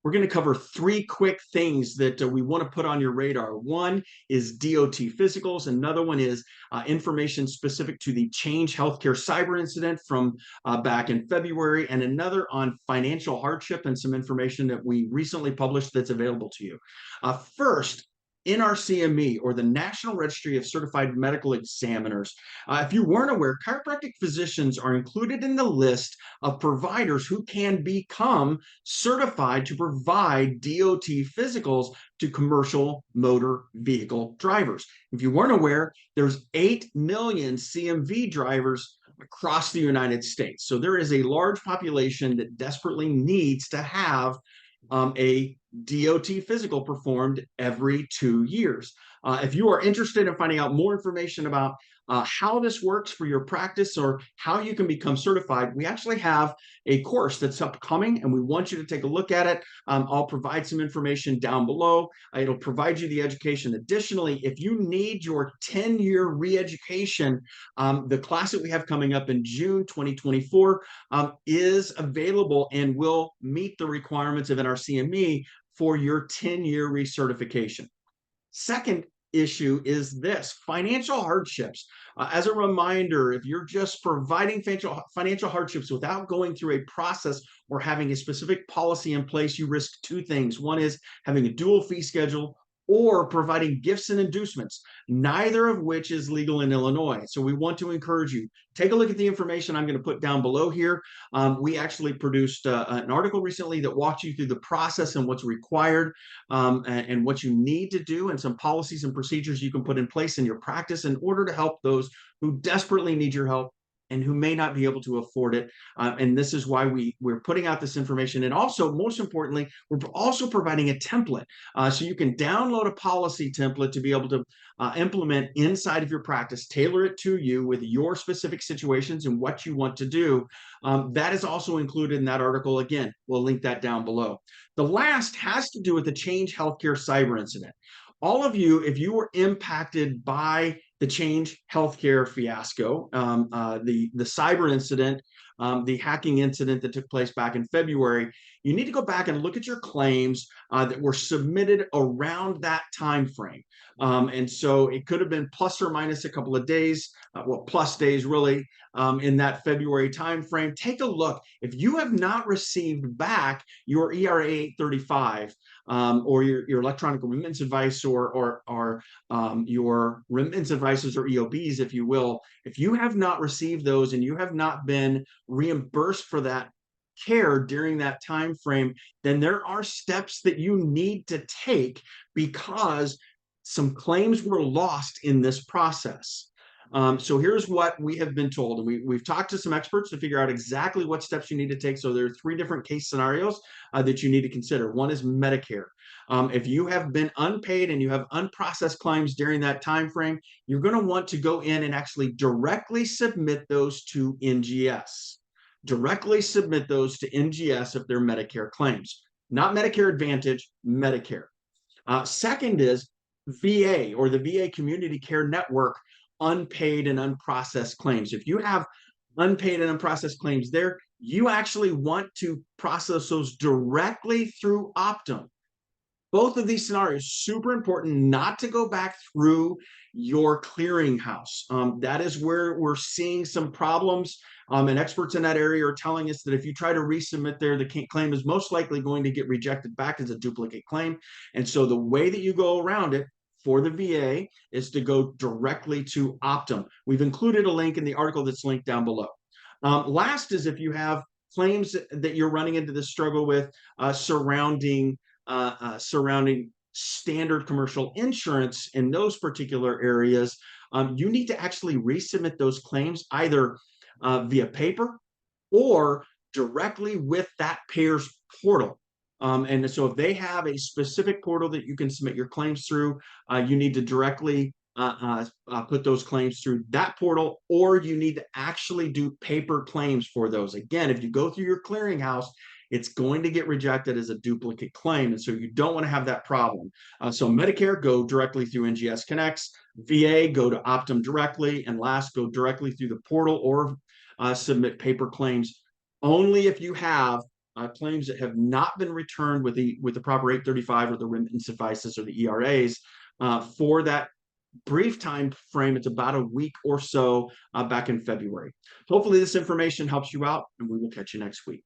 we're going to cover three quick things that we want to put on your radar. One is DOT physicals. Another one is information specific to the Change Healthcare cyber incident from back in February, and another on financial hardship and some information that we recently published that's available to you. First, NRCME, or the National Registry of Certified Medical Examiners. If you weren't aware, chiropractic physicians are included in the list of providers who can become certified to provide DOT physicals to commercial motor vehicle drivers. If you weren't aware, there's 8 million CMV drivers across the United States. So there is a large population that desperately needs to have a DOT physical performed every 2 years. If you are interested in finding out more information about how this works for your practice or how you can become certified, we actually have a course that's upcoming and we want you to take a look at it. I'll provide some information down below. It'll provide you the education. Additionally, if you need your 10-year re-education, the class that we have coming up in June 2024 is available and will meet the requirements of NRCME for your 10-year recertification. Second issue is this: financial hardships. As a reminder, if you're just providing financial hardships without going through a process or having a specific policy in place, you risk two things. One is having a dual fee schedule or providing gifts and inducements, neither of which is legal in Illinois. So we want to encourage you, take a look at the information I'm going to put down below here. We actually produced an article recently that walks you through the process and what's required and what you need to do, and some policies and procedures you can put in place in your practice in order to help those who desperately need your help and who may not be able to afford it. And this is why we're putting out this information. And also, most importantly, we're also providing a template. So you can download a policy template to be able to implement inside of your practice, tailor it to you with your specific situations and what you want to do. That is also included in that article. Again, we'll link that down below. The last has to do with the Change Healthcare cyber incident. All of you, if you were impacted by the Change Healthcare fiasco, the cyber incident, the hacking incident that took place back in February, you need to go back and look at your claims that were submitted around that time frame. And so it could have been plus or minus a couple of days, plus days really, in that February time frame. Take a look. If you have not received back your ERA 835 or your electronic remittance advice or your remittance advices or EOBs, if you will, if you have not received those and you have not been reimbursed for that care during that time frame, then there are steps that you need to take because some claims were lost in this process. So here's what we have been told, and we've talked to some experts to figure out exactly what steps you need to take. So there are three different case scenarios that you need to consider. One is Medicare. If you have been unpaid and you have unprocessed claims during that time frame, you're going to want to go in and actually directly submit those to NGS. Directly submit those to NGS if they're Medicare claims, not Medicare Advantage, Medicare. Second is VA, or the VA Community Care Network, unpaid and unprocessed claims. If you have unpaid and unprocessed claims there, you actually want to process those directly through Optum. Both of these scenarios, super important not to go back through your clearinghouse. That is where we're seeing some problems. And experts in that area are telling us that if you try to resubmit there, the claim is most likely going to get rejected back as a duplicate claim. And so the way that you go around it for the VA is to go directly to Optum. We've included a link in the article that's linked down below. Last is if you have claims that you're running into this struggle with surrounding standard commercial insurance in those particular areas, you need to actually resubmit those claims either via paper or directly with that payer's portal. And so if they have a specific portal that you can submit your claims through, you need to directly put those claims through that portal, or you need to actually do paper claims for those. Again, if you go through your clearinghouse, it's going to get rejected as a duplicate claim. And so you don't want to have that problem. So Medicare, go directly through NGS Connects. VA, go to Optum directly. And last, go directly through the portal or submit paper claims only if you have claims that have not been returned with the proper 835 or the remittance advices or the ERAs for that brief time frame. It's about a week or so back in February. Hopefully this information helps you out, and we will catch you next week.